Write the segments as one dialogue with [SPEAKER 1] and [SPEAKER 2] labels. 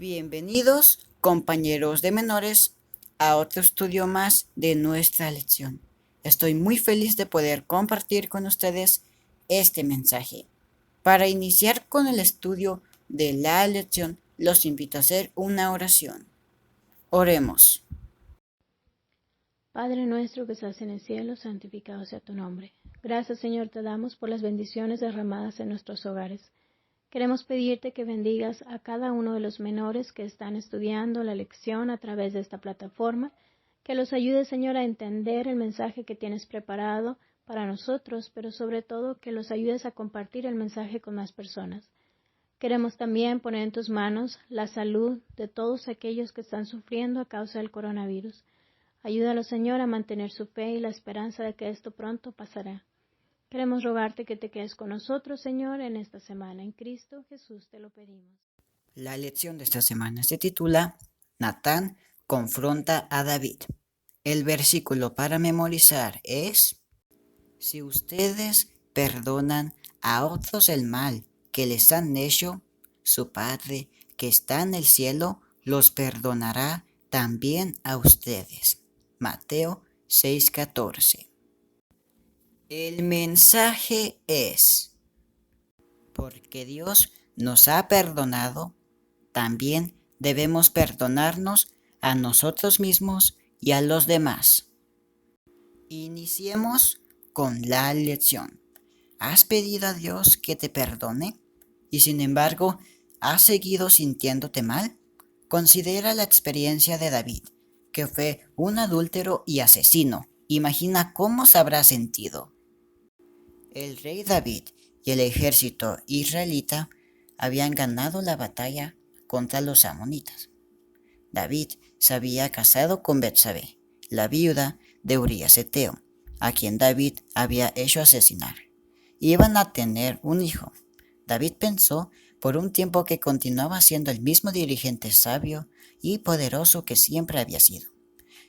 [SPEAKER 1] Bienvenidos, compañeros de menores, a otro estudio más de nuestra lección. Estoy muy feliz de poder compartir con ustedes este mensaje. Para iniciar con el estudio de la lección, los invito a hacer una oración. Oremos.
[SPEAKER 2] Padre nuestro que estás en el cielo, santificado sea tu nombre. Gracias, Señor, te damos por las bendiciones derramadas en nuestros hogares. Queremos pedirte que bendigas a cada uno de los menores que están estudiando la lección a través de esta plataforma, que los ayude, Señor, a entender el mensaje que tienes preparado para nosotros, pero sobre todo que los ayudes a compartir el mensaje con más personas. Queremos también poner en tus manos la salud de todos aquellos que están sufriendo a causa del coronavirus. Ayúdalos, Señor, a mantener su fe y la esperanza de que esto pronto pasará. Queremos rogarte que te quedes con nosotros, Señor, en esta semana. En Cristo Jesús te lo pedimos.
[SPEAKER 1] La lección de esta semana se titula Natán confronta a David. El versículo para memorizar es: Si ustedes perdonan a otros el mal que les han hecho, su Padre que está en el cielo los perdonará también a ustedes. Mateo 6:14. El mensaje es: porque Dios nos ha perdonado, también debemos perdonarnos a nosotros mismos y a los demás. Iniciemos con la lección. ¿Has pedido a Dios que te perdone? Y sin embargo, ¿has seguido sintiéndote mal? Considera la experiencia de David, que fue un adúltero y asesino. Imagina cómo se habrá sentido. El rey David y el ejército israelita habían ganado la batalla contra los amonitas. David se había casado con Betsabé, la viuda de Urías Eteo, a quien David había hecho asesinar. Iban a tener un hijo. David pensó por un tiempo que continuaba siendo el mismo dirigente sabio y poderoso que siempre había sido.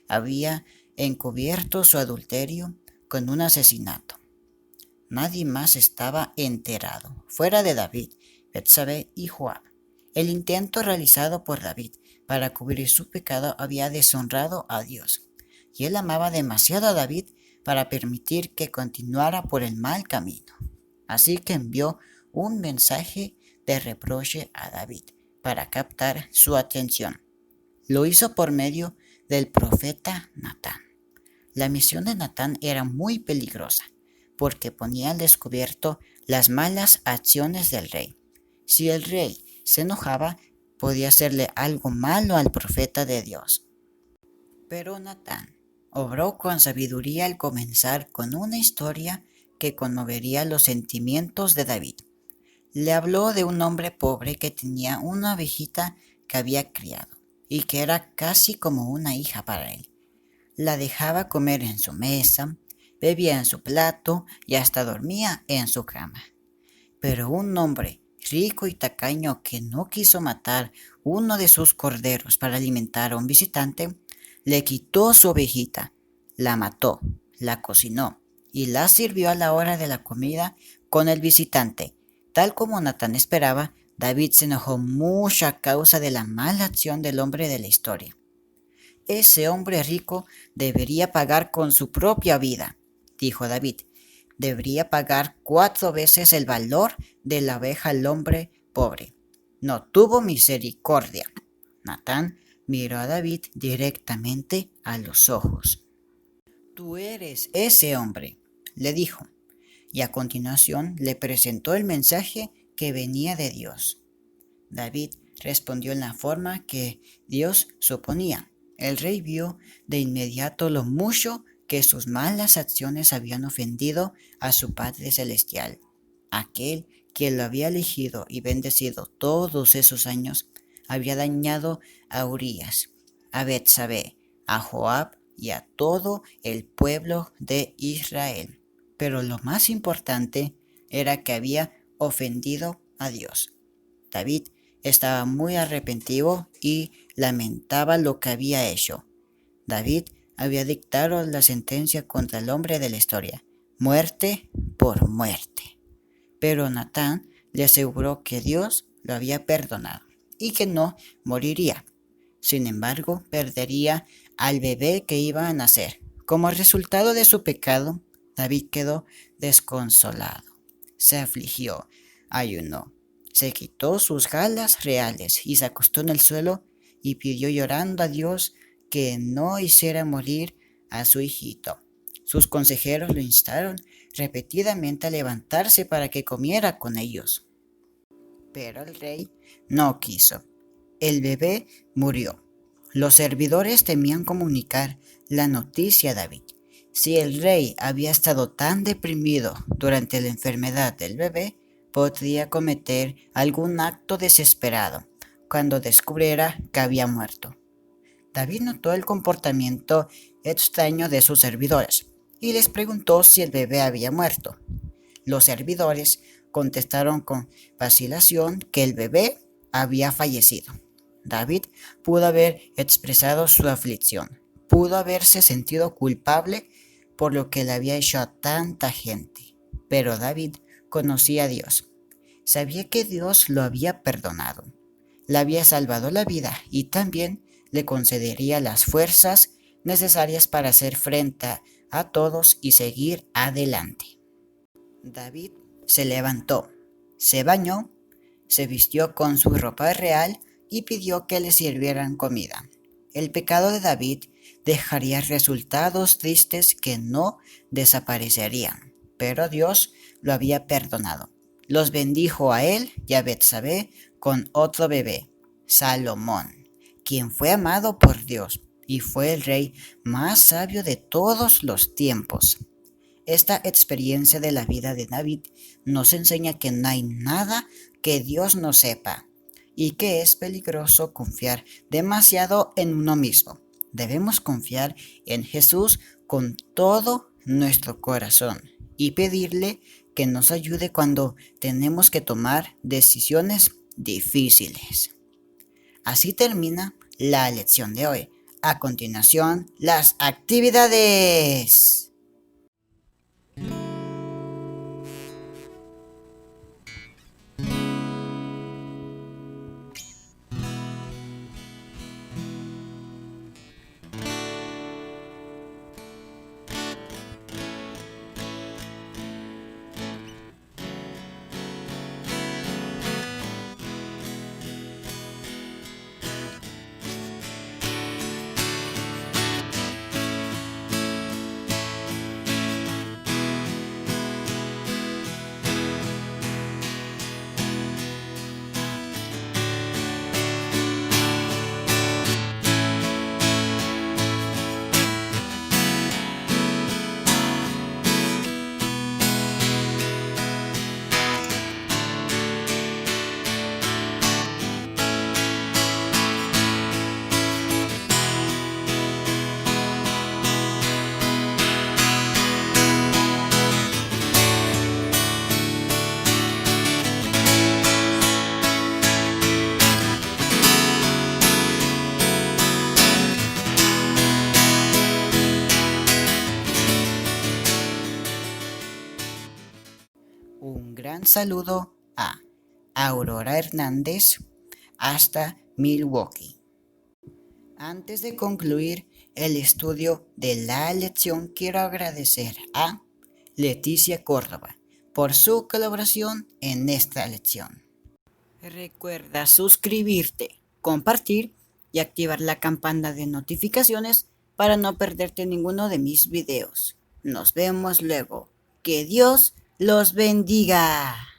[SPEAKER 1] Había encubierto su adulterio con un asesinato. Nadie más estaba enterado, fuera de David, Betsabé y Joab. El intento realizado por David para cubrir su pecado había deshonrado a Dios, y él amaba demasiado a David para permitir que continuara por el mal camino. Así que envió un mensaje de reproche a David para captar su atención. Lo hizo por medio del profeta Natán. La misión de Natán era muy peligrosa, porque ponía al descubierto las malas acciones del rey. Si el rey se enojaba, podía hacerle algo malo al profeta de Dios. Pero Natán obró con sabiduría al comenzar con una historia que conmovería los sentimientos de David. Le habló de un hombre pobre que tenía una ovejita que había criado y que era casi como una hija para él. La dejaba comer en su mesa, bebía en su plato y hasta dormía en su cama. Pero un hombre rico y tacaño que no quiso matar uno de sus corderos para alimentar a un visitante, le quitó su ovejita, la mató, la cocinó y la sirvió a la hora de la comida con el visitante. Tal como Natán esperaba, David se enojó mucho a causa de la mala acción del hombre de la historia. Ese hombre rico debería pagar con su propia vida, dijo David. Debería pagar 4 veces el valor de la oveja al hombre pobre. No tuvo misericordia. Natán miró a David directamente a los ojos. Tú eres ese hombre, le dijo, y a continuación le presentó el mensaje que venía de Dios. David respondió en la forma que Dios suponía. El rey vio de inmediato lo mucho que sus malas acciones habían ofendido a su Padre Celestial. Aquel que lo había elegido y bendecido todos esos años había dañado a Urías, a Betsabé, a Joab y a todo el pueblo de Israel. Pero lo más importante era que había ofendido a Dios. David estaba muy arrepentido y lamentaba lo que había hecho. David había dictado la sentencia contra el hombre de la historia, muerte por muerte. Pero Natán le aseguró que Dios lo había perdonado y que no moriría. Sin embargo, perdería al bebé que iba a nacer. Como resultado de su pecado, David quedó desconsolado. Se afligió, ayunó, se quitó sus galas reales y se acostó en el suelo y pidió llorando a Dios que no hiciera morir a su hijito. Sus consejeros lo instaron repetidamente a levantarse para que comiera con ellos. Pero el rey no quiso. El bebé murió. Los servidores temían comunicar la noticia a David. Si el rey había estado tan deprimido durante la enfermedad del bebé, podría cometer algún acto desesperado cuando descubriera que había muerto. David notó el comportamiento extraño de sus servidores y les preguntó si el bebé había muerto. Los servidores contestaron con vacilación que el bebé había fallecido. David pudo haber expresado su aflicción, pudo haberse sentido culpable por lo que le había hecho a tanta gente. Pero David conocía a Dios. Sabía que Dios lo había perdonado, le había salvado la vida y también le concedería las fuerzas necesarias para hacer frente a todos y seguir adelante. David se levantó, se bañó, se vistió con su ropa real y pidió que le sirvieran comida. El pecado de David dejaría resultados tristes que no desaparecerían, pero Dios lo había perdonado. Los bendijo a él y a Betsabé con otro bebé, Salomón, quien fue amado por Dios y fue el rey más sabio de todos los tiempos. Esta experiencia de la vida de David nos enseña que no hay nada que Dios no sepa y que es peligroso confiar demasiado en uno mismo. Debemos confiar en Jesús con todo nuestro corazón y pedirle que nos ayude cuando tenemos que tomar decisiones difíciles. Así termina la lección de hoy. A continuación, las actividades. Un gran saludo a Aurora Hernández hasta Milwaukee. Antes de concluir el estudio de la lección, quiero agradecer a Leticia Córdoba por su colaboración en esta lección. Recuerda suscribirte, compartir y activar la campana de notificaciones para no perderte ninguno de mis videos. Nos vemos luego. Que Dios los bendiga.